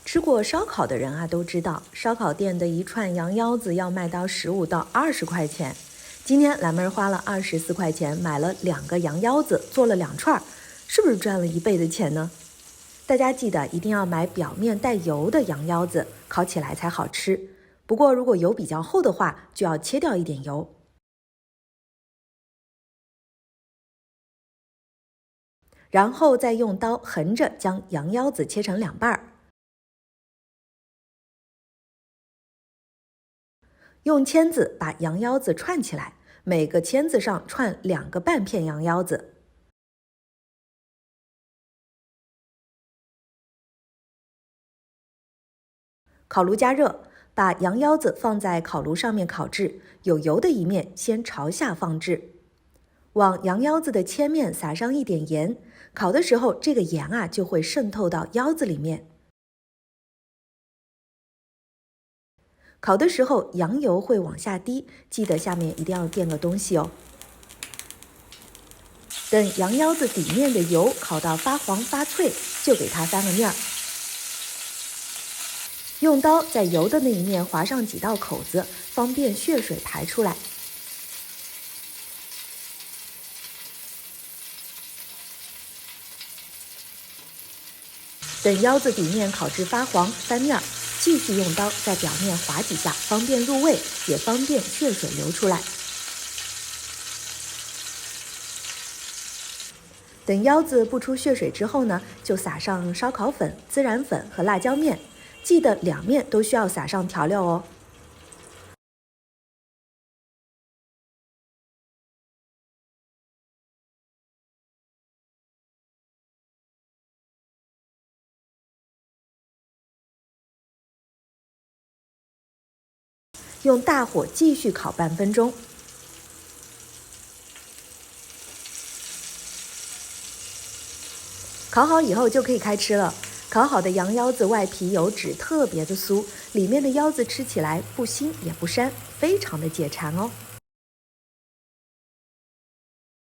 吃过烧烤的人啊都知道，烧烤店的一串羊腰子要卖到15到20块钱。今天蓝妹花了24块钱买了2个羊腰子，做了2串，是不是赚了1倍的钱呢？大家记得一定要买表面带油的羊腰子，烤起来才好吃。不过如果油比较厚的话，就要切掉一点油。然后再用刀横着将羊腰子切成2半。用签子把羊腰子串起来，每个签子上串2个半片羊腰子。烤炉加热，把羊腰子放在烤炉上面烤制，有油的一面先朝下放置。往羊腰子的切面撒上一点盐，烤的时候这个盐啊就会渗透到腰子里面。烤的时候羊油会往下滴，记得下面一定要垫个东西哦。等羊腰子底面的油烤到发黄发脆，就给它翻个面儿。用刀在油的那一面划上几道口子，方便血水排出来。等腰子底面烤至发黄翻面，继续用刀在表面划几下，方便入味，也方便血水流出来。等腰子不出血水之后呢，就撒上烧烤粉、孜然粉和辣椒面，记得2面都需要撒上调料哦。用大火继续烤半分钟。烤好以后就可以开吃了。烤好的羊腰子外皮油脂特别的酥，里面的腰子吃起来不腥也不膻，非常的解馋哦。